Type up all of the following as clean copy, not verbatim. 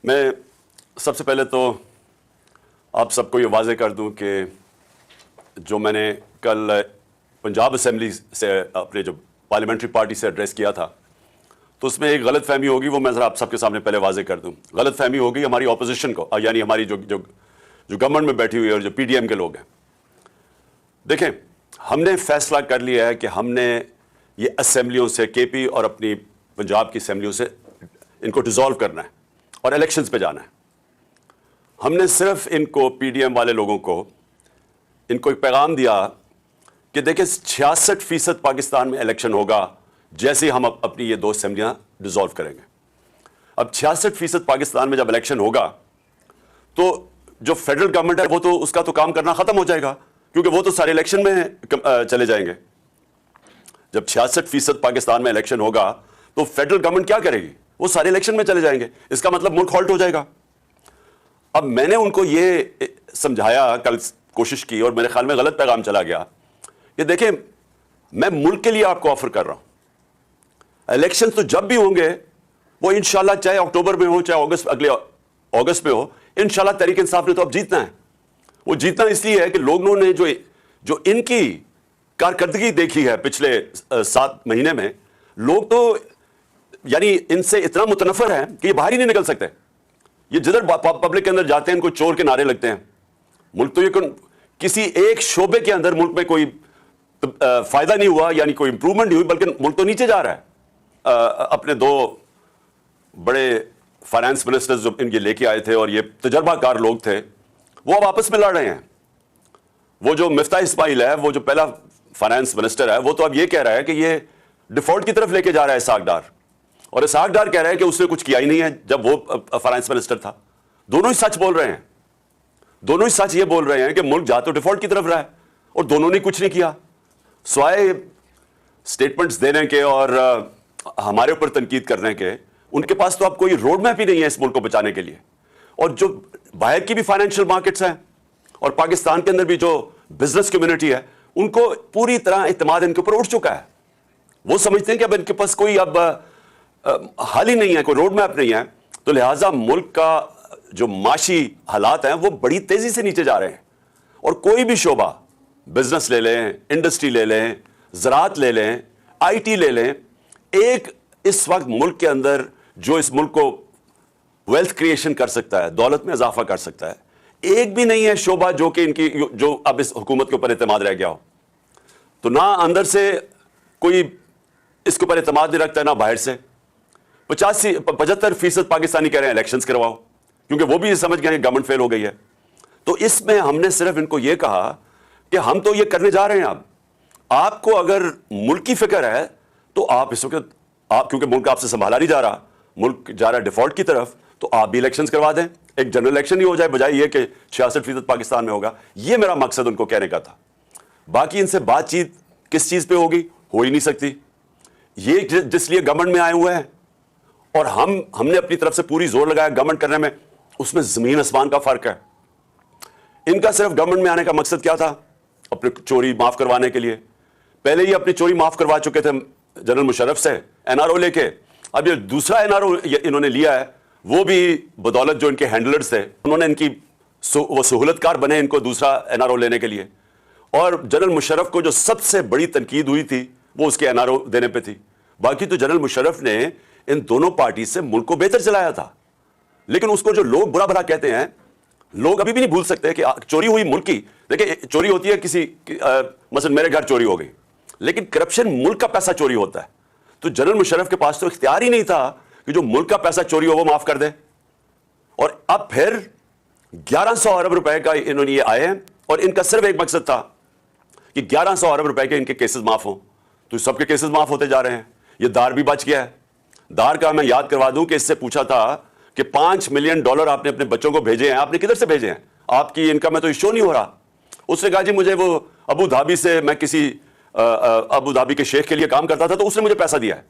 میں سب سے پہلے تو آپ سب کو یہ واضح کر دوں کہ جو میں نے کل پنجاب اسمبلی سے اپنے جو پارلیمنٹری پارٹی سے ایڈریس کیا تھا تو اس میں ایک غلط فہمی ہوگی، وہ میں ذرا آپ سب کے سامنے پہلے واضح کر دوں. غلط فہمی ہوگی ہماری اپوزیشن کو، یعنی ہماری جو گورنمنٹ میں بیٹھی ہوئی ہے اور جو پی ڈی ایم کے لوگ ہیں. دیکھیں، ہم نے فیصلہ کر لیا ہے کہ ہم نے یہ اسمبلیوں سے کے پی اور اپنی پنجاب کی اسمبلیوں سے ان کو ڈیزالو کرنا ہے اور الیکشنز پہ جانا ہے. ہم نے صرف ان کو پی ڈی ایم والے لوگوں کو ان کو ایک پیغام دیا کہ دیکھیں 66% پاکستان میں الیکشن ہوگا جیسے ہم اپنی یہ 2 اسمبلیاں ڈیزالو کریں گے. اب 66% پاکستان میں جب الیکشن ہوگا تو جو فیڈرل گورنمنٹ ہے وہ تو اس کا تو کام کرنا ختم ہو جائے گا، کیونکہ وہ تو سارے الیکشن میں چلے جائیں گے. جب 66% پاکستان میں الیکشن ہوگا تو فیڈرل گورنمنٹ کیا کرے گی؟ وہ سارے الیکشن میں چلے جائیں گے. اس کا مطلب ملک ہالٹ ہو جائے گا. اب میں نے ان کو یہ سمجھایا، کل کوشش کی اور میرے خیال میں غلط پیغام چلا گیا کہ دیکھیں میں ملک کے لیے آپ کو آفر کر رہا ہوں. الیکشن تو جب بھی ہوں گے وہ انشاءاللہ چاہے اکتوبر میں ہو چاہے اگلے اگست میں ہو، انشاءاللہ تحریک انصاف نے تو اب جیتنا ہے. وہ جیتنا اس لیے ہے کہ لوگوں نے جو ان کی کارکردگی دیکھی ہے پچھلے 7 مہینے میں، لوگ تو یعنی ان سے اتنا متنفر ہیں کہ یہ باہر ہی نہیں نکل سکتے. یہ جدھر پبلک کے اندر جاتے ہیں ان کو چور کے نعرے لگتے ہیں. ملک تو یہ کسی ایک شعبے کے اندر ملک میں کوئی فائدہ نہیں ہوا، یعنی کوئی امپروومنٹ نہیں ہوئی، بلکہ ملک تو نیچے جا رہا ہے. اپنے 2 بڑے فائنانس منسٹرز جو ان کے لے کے آئے تھے اور یہ تجربہ کار لوگ تھے، وہ اب آپس میں لڑ رہے ہیں. وہ جو مفتاح اسماعیل ہے، وہ جو پہلا فائنانس منسٹر ہے، وہ تو اب یہ کہہ رہا ہے کہ یہ ڈیفالٹ کی طرف لے کے جا رہا ہے اسحاق ڈار، اور اسحاق ڈار کہہ رہا ہے کہ اس نے کچھ کیا ہی نہیں ہے جب وہ فائنانس منسٹر تھا. دونوں ہی سچ بول رہے ہیں. دونوں ہی سچ یہ بول رہے ہیں کہ ملک جا تو ڈیفالٹ کی طرف رہا ہے اور دونوں نے کچھ نہیں کیا سوائے اسٹیٹمنٹس دینے کے اور ہمارے اوپر تنقید کرنے کے. ان کے پاس تو اب کوئی روڈ میپ ہی نہیں ہے اس ملک کو بچانے کے لیے. اور جو باہر کی بھی فائنینشیل مارکیٹس ہیں اور پاکستان کے اندر بھی جو بزنس کمیونٹی ہے، ان کو پوری طرح اعتماد ان کے اوپر اٹھ چکا ہے. وہ سمجھتے ہیں کہ اب ان کے پاس کوئی اب حل ہی نہیں ہے، کوئی روڈ میپ نہیں ہے. تو لہٰذا ملک کا جو معاشی حالات ہیں وہ بڑی تیزی سے نیچے جا رہے ہیں. اور کوئی بھی شعبہ، بزنس لے لیں، انڈسٹری لے لیں، زراعت لے لیں، آئی ٹی لے لیں، ایک اس وقت ملک کے اندر جو اس ملک کو ویلتھ کریشن کر سکتا ہے، دولت میں اضافہ کر سکتا ہے، ایک بھی نہیں ہے شعبہ جو کہ ان کی جو اب اس حکومت کے اوپر اعتماد رہ گیا ہو. تو نہ اندر سے کوئی اس کے اوپر اعتماد نہیں رکھتا ہے، نہ باہر سے. 75% پاکستانی کہہ رہے ہیں الیکشنز کرواؤ، کیونکہ وہ بھی یہ سمجھ گئے ہیں کہ گورنمنٹ فیل ہو گئی ہے. تو اس میں ہم نے صرف ان کو یہ کہا کہ ہم تو یہ کرنے جا رہے ہیں. اب آپ کو اگر ملک کی فکر ہے تو آپ اس وقت کیونکہ ملک آپ سے سنبھالا نہیں جا رہا، ملک جا رہا ہے ڈیفالٹ کی طرف، تو آپ بھی الیکشنز کروا دیں. ایک جنرل الیکشن ہی ہو جائے بجائے یہ کہ 66% پاکستان میں ہوگا. یہ میرا مقصد ان کو کہنے کا تھا. باقی ان سے بات چیت کس چیز پہ ہوگی؟ ہو ہی نہیں سکتی. یہ جس لیے گورنمنٹ میں آئے ہوئے ہیں اور ہم نے اپنی طرف سے پوری زور لگایا گورنمنٹ کرنے میں، اس میں زمین آسمان کا فرق ہے. ان کا صرف گورنمنٹ میں آنے کا مقصد کیا تھا؟ اپنے چوری معاف کروانے کے لیے. پہلے یہ اپنی چوری معاف کروا چکے تھے جنرل مشرف سے این آر او لے کے. اب یہ دوسرا این آر او انہوں نے لیا ہے، وہ بھی بدولت جو ان کے ہینڈلرز تھے، انہوں نے ان کی وہ سہولت کار بنے ان کو دوسرا این آر او لینے کے لیے. اور جنرل مشرف کو جو سب سے بڑی تنقید ہوئی تھی وہ اس کے این آر او دینے پہ تھی. باقی تو جنرل مشرف نے ان دونوں پارٹی سے ملک کو بہتر چلایا تھا. لیکن اس کو جو لوگ برا بھلا کہتے ہیں، لوگ ابھی بھی نہیں بھول سکتے کہ چوری ہوئی ملک کی. دیکھیں، چوری ہوتی ہے کسی مثلا میرے گھر چوری ہو گئی، لیکن کرپشن ملک کا پیسہ چوری ہوتا ہے. تو جنرل مشرف کے پاس تو اختیار ہی نہیں تھا کہ جو ملک کا پیسہ چوری ہو وہ معاف کر دے. اور اب پھر 1100 ارب روپے کا انہوں نے یہ آئے ہیں اور ان کا صرف ایک مقصد تھا کہ 1100 ارب روپے کے ان کے کیسز معاف ہوں. تو سب کے کیسز معاف ہوتے جا رہے ہیں. یہ دار بھی بچ گیا ہے. دار کا میں یاد کروا دوں کہ اس سے پوچھا تھا کہ $5 ملین آپ نے اپنے بچوں کو بھیجے ہیں، آپ نے کدھر سے بھیجے ہیں؟ آپ کی انکم میں تو یہ شو نہیں ہو رہا. اس نے کہا جی مجھے وہ ابو دھابی سے، میں کسی ابو دھابی کے شیخ کے لیے کام کرتا تھا تو اس نے مجھے پیسہ دیا ہے.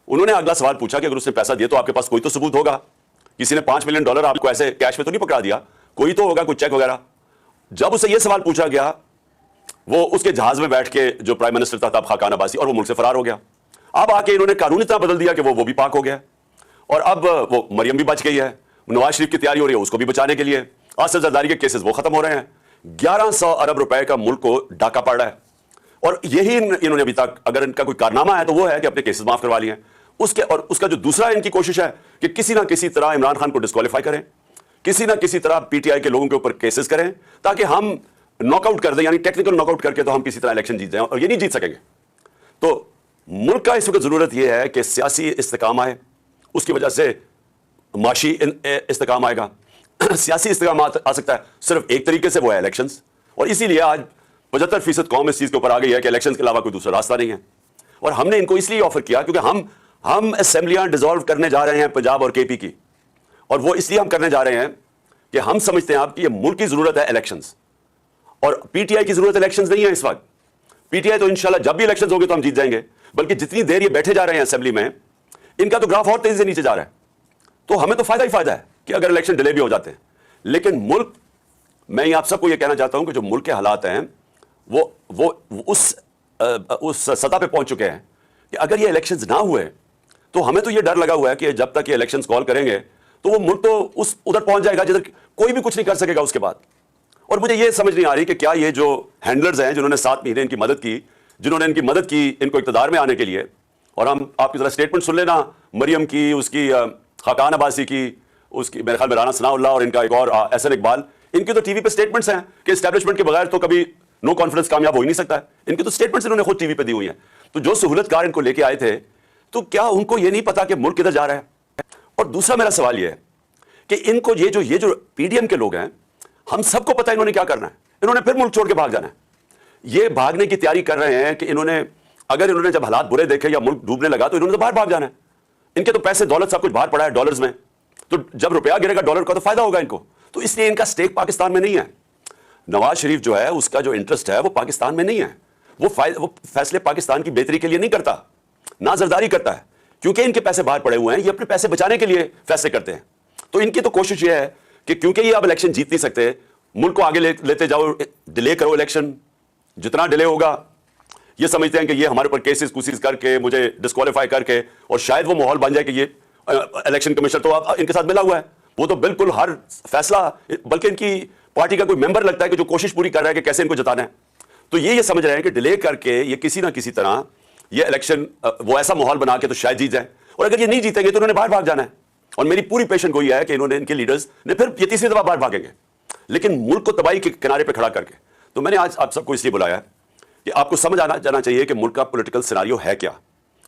انہوں نے اگلا سوال پوچھا کہ اگر اس نے پیسہ دیا تو آپ کے پاس کوئی تو ثبوت ہوگا. کسی نے $5 ملین آپ کو ایسے کیش میں تو نہیں پکڑا دیا، کوئی تو ہوگا، کوئی چیک وغیرہ. جب اسے یہ سوال پوچھا گیا، وہ اس کے جہاز میں بیٹھ کے جو پرائم منسٹر تھا تب خاقان عباسی، اور وہ ملک سے فرار ہو گیا. اب آ کے انہوں نے قانون اتنا بدل دیا کہ وہ بھی پاک ہو گیا. اور اب وہ مریم بھی بچ گئی ہے. نواز شریف کی تیاری ہو رہی ہے اس کو بھی بچانے کے لیے. آصف زرداری کے کیسز وہ ختم ہو رہے ہیں. 1100 ارب روپے کا ملک کو ڈاکہ پڑ رہا ہے, اور یہی انہوں نے ابھی تک اگر ان کا کوئی کارنامہ ہے تو وہ ہے کہ اپنے کیسز معاف کروا لیے ہیں. اور اس کا جو دوسرا ان کی کوشش ہے کہ کسی نہ کسی طرح عمران خان کو ڈسکوالیفائی کریں, کسی نہ کسی طرح پی ٹی آئی کے لوگوں کے اوپر کیسز کریں تاکہ ہم ناک آؤٹ کر دیں, یعنی ٹیکنیکل ناک آؤٹ کر کے تو ہم کسی طرح الیکشن جیت جائیں, اور یہ نہیں جیت سکیں گے. تو ملک کا اس وقت ضرورت یہ ہے کہ سیاسی استحکام آئے, اس کی وجہ سے معاشی استحکام آئے گا. سیاسی استحکام آ سکتا ہے صرف ایک طریقے سے, وہ ہے الیکشنز, اور اسی لیے آج 75% قوم اس چیز کے اوپر آ گئی ہے کہ الیکشنز کے علاوہ کوئی دوسرا راستہ نہیں ہے. اور ہم نے ان کو اس لیے آفر کیا کیونکہ ہم اسمبلیاں ڈیزالو کرنے جا رہے ہیں پنجاب اور کے پی کی, اور وہ اس لیے ہم کرنے جا رہے ہیں کہ ہم سمجھتے ہیں آپ کی یہ ملک کی ضرورت ہے الیکشنز, اور پی ٹی آئی کی ضرورت الیکشنز نہیں ہے اس وقت. پی ٹی آئی تو انشاءاللہ جب بھی الیکشنز ہوں گے تو ہم جیت جائیں گے, بلکہ جتنی دیر یہ بیٹھے جا رہے ہیں اسمبلی میں ان کا تو گراف اور تیزی سے نیچے جا رہا ہے. تو ہمیں تو فائدہ ہی فائدہ ہے کہ اگر الیکشن ڈیلے بھی ہو جاتے ہیں. لیکن ملک, میں آپ سب کو یہ کہنا چاہتا ہوں کہ جو ملک کے حالات ہیں وہ اس سطح پہ پہنچ چکے ہیں کہ اگر یہ الیکشنز نہ ہوئے تو ہمیں تو یہ ڈر لگا ہوا ہے کہ جب تک یہ الیکشنز کال کریں گے تو وہ ملک تو ادھر پہنچ جائے گا جدھر کوئی بھی کچھ نہیں کر سکے گا اس کے بعد. اور مجھے یہ سمجھ نہیں آ رہی کہ کیا یہ جو ہینڈلرز ہیں جنہوں نے 7 مہینے ان کی مدد کی, جنہوں نے ان کی مدد کی ان کو اقتدار میں آنے کے لیے, اور ہم آپ کی ذرا اسٹیٹمنٹ سن لینا مریم کی, اس کی خاقان عباسی کی, اس کی میرے خیال میں رانا ثناء اللہ, اور ان کا ایک اور احسن اقبال, ان کی تو ٹی وی پہ اسٹیٹمنٹس ہیں کہ اسٹیبلشمنٹ کے بغیر تو کبھی نو کانفیڈنس کامیاب ہو ہی نہیں سکتا ہے. ان کی تو اسٹیٹمنٹس انہوں نے خود ٹی وی پہ دی ہوئی ہیں. تو جو سہولت کار ان کو لے کے آئے تھے, تو کیا ان کو یہ نہیں پتا کہ ملک کدھر جا رہا ہے؟ اور دوسرا میرا سوال یہ ہے کہ ان کو یہ جو پی ڈی ایم کے لوگ ہیں, ہم سب کو پتا ہے انہوں نے کیا کرنا ہے, انہوں نے پھر ملک چھوڑ کے بھاگ جانا ہے. یہ بھاگنے کی تیاری کر رہے ہیں کہ اگر انہوں نے جب حالات برے دیکھے یا ملک ڈوبنے لگا تو انہوں نے تو باہر بھاگ جانا ہے. ان کے تو پیسے دولت سب کچھ باہر پڑا ہے ڈالرز میں, تو جب روپیہ گرے گا ڈالر کا تو فائدہ ہوگا ان کو. تو اس لیے ان کا سٹیک پاکستان میں نہیں ہے. نواز شریف جو ہے اس کا جو انٹرسٹ ہے وہ پاکستان میں نہیں ہے. وہ فیصلے پاکستان کی بہتری کے لیے نہیں کرتا, نہ زرداری کرتا ہے, کیونکہ ان کے پیسے باہر پڑے ہوئے ہیں. یہ اپنے پیسے بچانے کے لیے فیصلے کرتے ہیں. تو ان کی تو کوشش یہ ہے کہ کیونکہ یہ اب الیکشن جیت نہیں سکتے, ملک کو آگے لیتے جاؤ, ڈیلے کرو الیکشن, جتنا ڈیلے ہوگا یہ سمجھتے ہیں کہ یہ ہمارے اوپر کیسز کوسز کر کے مجھے ڈسکوالیفائی کر کے, اور شاید وہ ماحول بن جائے کہ یہ الیکشن کمیشن تو ان کے ساتھ ملا ہوا ہے, وہ تو بالکل ہر فیصلہ, بلکہ ان کی پارٹی کا کوئی ممبر لگتا ہے کہ جو کوشش پوری کر رہا ہے کہ کیسے ان کو جتانا ہے. تو یہ سمجھ رہے ہیں کہ ڈیلے کر کے یہ کسی نہ کسی طرح یہ الیکشن وہ ایسا ماحول بنا کے تو شاید جیت جائیں, اور اگر یہ نہیں جیتیں گے تو انہوں نے باہر بھاگ جانا ہے. اور میری پوری پیشن گوئی ہے کہ انہوں نے, ان کے لیڈرز نے پھر یہ تیسری دفعہ باہر بھاگیں گے, لیکن ملک کو تباہی کے کنارے پہ کھڑا کر کے. تو میں نے آج آپ سب کو اس لیے بلایا کہ آپ کو سمجھ جانا چاہیے کہ ملک کا پولیٹیکل سیناریو ہے کیا.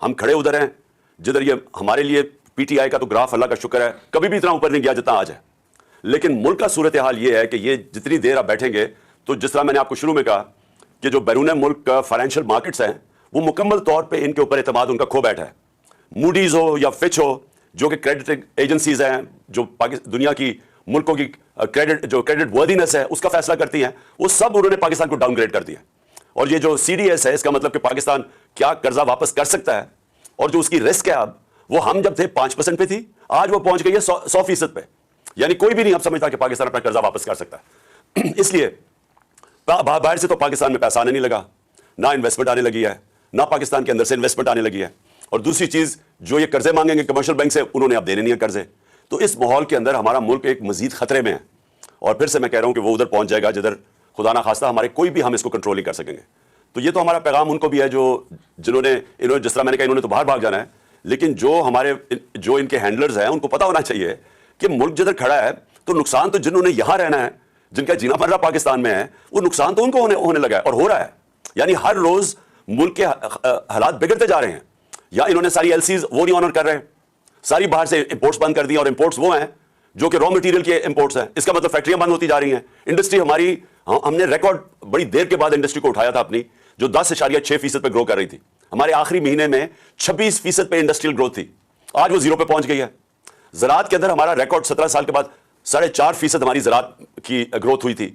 ہم کھڑے ادھر ہیں جدھر یہ ہمارے لیے پی ٹی آئی کا تو گراف اللہ کا شکر ہے کبھی بھی اتنا اوپر نہیں گیا جتنا آج ہے, لیکن ملک کا صورتحال یہ ہے کہ یہ جتنی دیر آپ بیٹھیں گے تو جس طرح میں نے آپ کو شروع میں کہا کہ جو بیرون ملک کا فائنینشیل مارکیٹس ہیں وہ مکمل طور پہ ان کے اوپر اعتماد ان کا کھو بیٹھا ہے. موڈیز ہو یا فچ ہو, جو کہ کریڈٹ ایجنسیز ہیں جو دنیا کی ملکوں کی کریڈٹ وردینس ہے اس کا فیصلہ کرتی ہیں, وہ سب انہوں نے پاکستان کو ڈاؤن گریڈ کر دیا. اور یہ جو سی ڈی ایس ہے, اس کا مطلب کہ پاکستان کیا قرضہ واپس کر سکتا ہے, اور جو اس کی رسک ہے اب, وہ ہم جب تھے 5% پہ تھی, آج وہ پہنچ گئی ہے 100% پہ. یعنی کوئی بھی نہیں اب سمجھتا کہ پاکستان اپنا قرضہ واپس کر سکتا ہے. اس لیے باہر سے تو پاکستان میں پیسہ آنے نہیں لگا, نہ انویسٹمنٹ آنے لگی ہے, نہ پاکستان کے اندر سے انویسٹمنٹ آنے لگی ہے. اور دوسری چیز, جو یہ قرضے مانگیں گے کمرشل بینک سے, انہوں نے اب دینے نہیں ہیں قرضے. تو اس ماحول کے اندر ہمارا ملک ایک مزید خطرے میں ہے, اور پھر سے میں کہہ رہا ہوں کہ وہ ادھر پہنچ جائے گا جدھر خدا نہ خواستہ ہمارے کوئی بھی ہم اس کو کنٹرول نہیں کر سکیں گے. تو یہ تو ہمارا پیغام ان کو بھی ہے جنہوں نے جس طرح میں نے کہا انہوں نے تو باہر بھاگ جانا ہے, لیکن جو ان کے ہینڈلرز ہیں ان کو پتا ہونا چاہیے کہ ملک جدھر کھڑا ہے تو نقصان تو جنہوں نے یہاں رہنا ہے, جن کا جینا مرنا پاکستان میں ہے, وہ نقصان تو ان کو ہونے لگا ہے اور ہو رہا ہے. یعنی ہر روز ملک کے حالات بگڑتے جا رہے ہیں. یا انہوں نے ساری ایل سیز وہ نہیں آنر کر رہے ہیں, ساری باہر سے امپورٹس بند کر دی, اور امپورٹس وہ ہیں جو کہ را مٹیریل کے امپورٹس ہیں. اس کا مطلب فیکٹریاں بند ہوتی جا رہی ہیں. انڈسٹری ہماری, ہم نے ریکارڈ بڑی دیر کے بعد انڈسٹری کو اٹھایا تھا اپنی, جو 10.6% پہ گرو کر رہی تھی. ہمارے آخری مہینے میں 26% پہ انڈسٹریل گروتھ تھی, آج وہ 0 پہ پہنچ گئی ہے. زراعت کے اندر ہمارا ریکارڈ 17 سال کے بعد 4.5% ہماری زراعت کی گروتھ ہوئی تھی,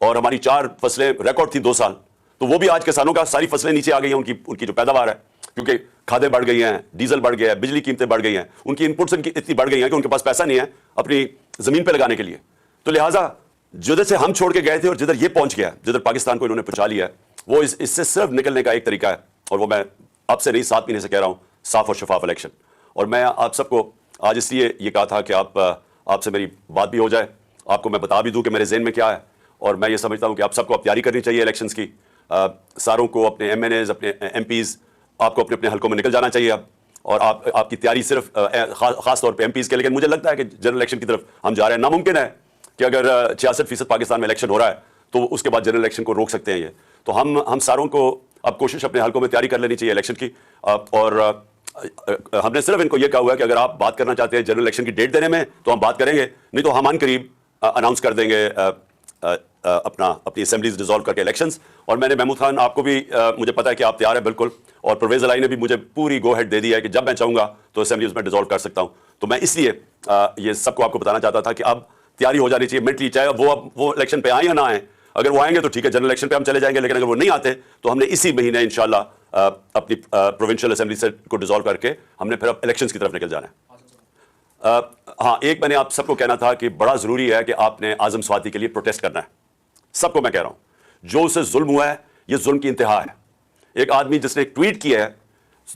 اور ہماری 4 فصلیں ریکارڈ تھی 2 سال. تو وہ بھی آج کسانوں کا ساری فصلیں نیچے آ گئی ہیں, ان کی جو پیداوار ہے, کیونکہ کھادیں بڑھ گئی ہیں, ڈیزل بڑھ گیا ہے, بجلی قیمتیں بڑھ گئی ہیں, ان کی انپٹس اتنی بڑھ گئی ہیں کہ ان کے پاس پیسہ نہیں ہے اپنی زمین پہ لگانے کے لیے. تو لہٰذا جدھر سے ہم چھوڑ کے گئے تھے اور جدھر یہ پہنچ گیا, جدھر پاکستان کو انہوں نے پہنچا لیا ہے, وہ اس سے صرف نکلنے کا ایک طریقہ ہے, اور وہ میں اب سے نہیں 7 مہینے سے کہہ رہا ہوں, صاف اور شفاف الیکشن. اور میں آپ سب کو آج اس لیے یہ کہا تھا کہ آپ آپ سے میری بات بھی ہو جائے, آپ کو میں بتا بھی دوں کہ میرے ذہن میں کیا ہے. اور میں یہ سمجھتا ہوں کہ آپ سب کو اب تیاری کرنی چاہیے الیکشنز کی. ساروں کو اپنے ایم این ایز, اپنے ایم پیز, آپ کو اپنے اپنے حلقوں میں نکل جانا چاہیے اب. اور آپ کی تیاری صرف خاص طور پہ ایم پیز کے, لیکن مجھے لگتا ہے کہ جنرل الیکشن کی طرف ہم جا رہے ہیں. ناممکن ہے کہ اگر 66% پاکستان میں الیکشن ہو رہا ہے تو اس کے بعد جنرل الیکشن کو روک سکتے ہیں یہ. تو ہم ساروں کو اب کوشش اپنے حلقوں میں تیاری کر لینی چاہیے الیکشن کی. اور ہم نے صرف ان کو یہ کہا ہوا ہے کہ اگر آپ بات کرنا چاہتے ہیں جنرل الیکشن کی ڈیٹ دینے میں تو ہم بات کریں گے, نہیں تو ہم ان قریب اناؤنس کر دیں گے اپنی اسمبلیز ڈیزالو کر کے الیکشنز. اور میں نے محمود خان آپ کو بھی, مجھے پتا ہے کہ آپ تیار ہیں بالکل, اور پرویز الہی نے بھی مجھے پوری گو ہیڈ دے دی ہے کہ جب میں چاہوں گا تو اسمبلیز میں ڈیزالو کر سکتا ہوں. تو میں اس لیے یہ سب کو آپ کو بتانا چاہتا تھا کہ اب تیاری ہو جانی چاہیے منٹلی, چاہے وہ الیکشن پہ آئیں یا نہ آئیں. اگر وہ آئیں گے تو ٹھیک ہے, جنرل الیکشن پہ ہم چلے جائیں گے, لیکن اگر وہ نہیں آتے تو ہم نے اسی مہینے انشاءاللہ اپنی پروونشل اسمبلی سے کو ڈیزالو کر کے ہم نے پھر اب الیکشنز کی طرف نکل جانا ہے. ہاں, ایک میں نے آپ سب کو کہنا تھا کہ بڑا ضروری ہے کہ آپ نے اعظم سواتی کے لیے پروٹیسٹ کرنا ہے. سب کو میں کہہ رہا ہوں, جو اسے ظلم ہوا ہے یہ ظلم کی انتہا ہے. ایک آدمی جس نے ایک ٹویٹ کیا ہے,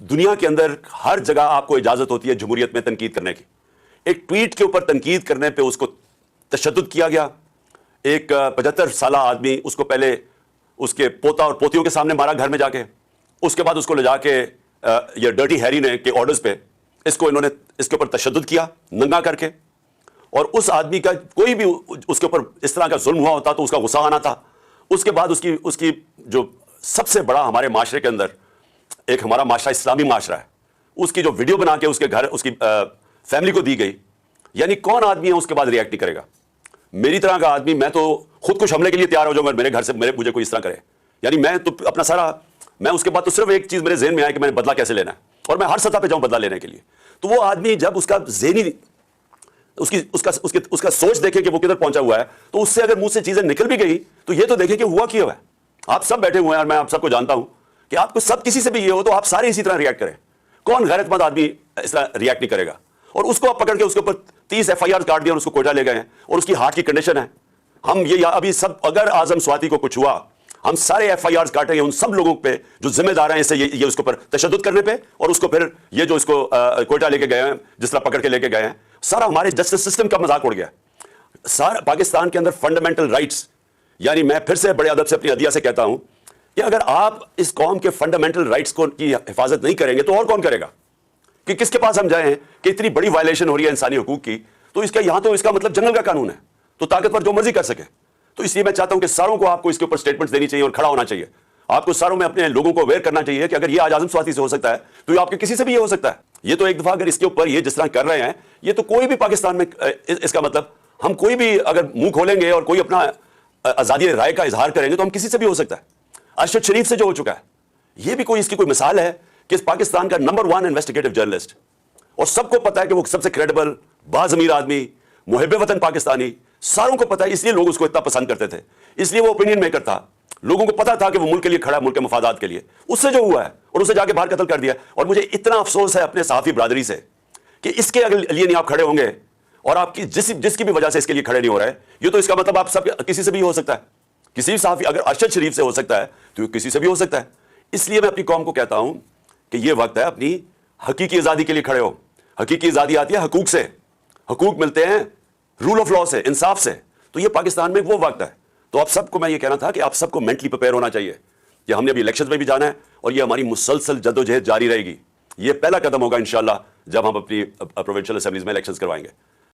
دنیا کے اندر ہر جگہ آپ کو اجازت ہوتی ہے جمہوریت میں تنقید کرنے کی. ایک ٹویٹ کے اوپر تنقید کرنے پہ اس کو تشدد کیا گیا. ایک 75 سالہ آدمی, اس کو پہلے اس کے پوتا اور پوتیوں کے سامنے مارا گھر میں جا کے, اس کے بعد اس کو لے جا کے یہ ڈرٹی ہیری نے کے آرڈرز پہ انہوں نے اس کے اوپر تشدد کیا ننگا کر کے. اور اس آدمی کا کوئی بھی اس کے اوپر اس طرح کا ظلم ہوا ہوتا تو اس کا غصہ آنا تھا. اس کے بعد اس کی جو سب سے بڑا ہمارے معاشرے کے اندر ایک ہمارا معاشرہ اسلامی معاشرہ ہے, اس کی جو ویڈیو بنا کے اس کے گھر اس کی فیملی کو دی گئی, یعنی کون آدمی ہے اس کے بعد ریئیکٹ نہیں کرے گا؟ میری طرح کا آدمی, میں تو خود کچھ حملے کے لیے تیار ہو جاؤں گا میرے گھر سے مجھے کوئی اس طرح کرے. یعنی میں تو اپنا سارا, میں اس کے بعد تو صرف ایک چیز میرے ذہن میں آئے کہ میں نے بدلہ کیسے لینا ہے, اور میں ہر سطح پہ جاؤں بدلہ لینے کے لیے. تو وہ آدمی جب اس کا ذہنی اس کا سوچ دیکھے کہ وہ کدھر پہنچا ہوا ہے, تو اس سے اگر منہ سے چیزیں نکل بھی گئی تو یہ تو دیکھیں کہ ہوا کیا ہوا ہے. آپ سب بیٹھے ہوئے ہیں اور میں آپ سب کو جانتا ہوں کہ آپ کو سب کسی سے بھی یہ ہو تو آپ سارے اسی طرح ریئیکٹ کریں. کون غیرت مند آدمی اس طرح ریئیکٹ نہیں کرے گا؟ اور اس کو آپ پکڑ کے اس کے اوپر 30 FIR کاٹ دیا اور اس کو کوئٹہ لے گئے ہیں, اور اس کی ہارٹ کی کنڈیشن ہے. ہم یہ ابھی سب, اگر اعظم سواتی کو کچھ ہوا, ہم سارے FIRs کاٹیں گے ان سب لوگوں پہ جو ذمہ دار ہیں اسے یہ اس کے اوپر تشدد کرنے پہ, اور اس کو پھر یہ جو اس کو کوئٹہ لے کے گئے ہیں جس طرح پکڑ کے لے کے گئے ہیں. سارا ہمارے جسٹس سسٹم کا مذاق اڑ گیا. سارا پاکستان کے اندر فنڈامنٹل رائٹس, یعنی میں پھر سے بڑے ادب سے اپنی عدیہ سے کہتا ہوں کہ اگر آپ اس قوم کے فنڈامنٹل رائٹس کی حفاظت نہیں کریں گے تو اور کون کرے گا؟ کہ کس کے پاس ہم جائیں ہیں کہ اتنی بڑی وائلیشن ہو رہی ہے انسانی حقوق کی, تو اس کا یہاں تو اس کا مطلب جنگل کا قانون ہے, تو طاقتور جو مرضی کر سکے. تو اس لیے میں چاہتا ہوں کہ ساروں کو آپ کو اس کے اوپر سٹیٹمنٹس دینی چاہیے اور کھڑا ہونا چاہیے. آپ کو ساروں میں اپنے لوگوں کو اویئر کرنا چاہیے کہ اگر یہ آج اعظم سواتی سے ہو سکتا ہے تو یہ آپ کے کسی سے بھی یہ ہو سکتا ہے. یہ تو ایک دفعہ اگر اس کے اوپر یہ جس طرح کر رہے ہیں, یہ تو کوئی بھی پاکستان میں, اس کا مطلب ہم کوئی بھی اگر منہ کھولیں گے اور کوئی اپنا آزادی رائے کا اظہار کریں گے تو ہم کسی سے بھی ہو سکتا ہے. ارشد شریف سے جو ہو چکا ہے, یہ بھی کوئی اس کی کوئی مثال ہے کہ اس پاکستان کا نمبر 1 انویسٹیگیٹو جرنلسٹ, اور سب کو پتا ہے کہ وہ سب سے کریڈیبل باضمیر آدمی, محب وطن پاکستانی, ساروں کو پتا ہے, اس لیے لوگ اس کو اتنا پسند کرتے تھے, اس لیے وہ اوپینین میکر تھا. لوگوں کو پتا تھا کہ وہ ملک کے لیے کھڑا ہے, ملک کے مفادات کے لیے. اس سے جو ہوا ہے اور اسے جا کے باہر قتل کر دیا. اور مجھے اتنا افسوس ہے اپنے صحافی برادری سے کہ اس کے لیے نہیں آپ کھڑے ہوں گے, اور آپ کی جس کی بھی وجہ سے اس کے لیے کھڑے نہیں ہو رہے, یہ تو اس کا مطلب آپ سب کسی سے بھی ہو سکتا ہے. کسی بھی صحافی, اگر ارشد شریف سے ہو سکتا ہے تو کسی سے بھی ہو سکتا ہے. اس لیے میں اپنی قوم کو کہتا ہوں کہ یہ وقت ہے اپنی حقیقی آزادی کے لیے کھڑے ہو. حقیقی آزادی آتی ہے حقوق سے, حقوق ملتے ہیں رول آف لا سے, انصاف سے. تو یہ پاکستان میں وہ وقت ہے. تو آپ سب کو میں یہ کہنا تھا کہ آپ سب کو مینٹلی پریپیئر ہونا چاہیے کہ ہم نے ابھی الیکشنز میں بھی جانا ہے, اور یہ ہماری مسلسل جدوجہد جاری رہے گی. یہ پہلا قدم ہوگا انشاءاللہ جب ہم اپنی پروونشل اسمبلیز میں الیکشنز کروائیں گے.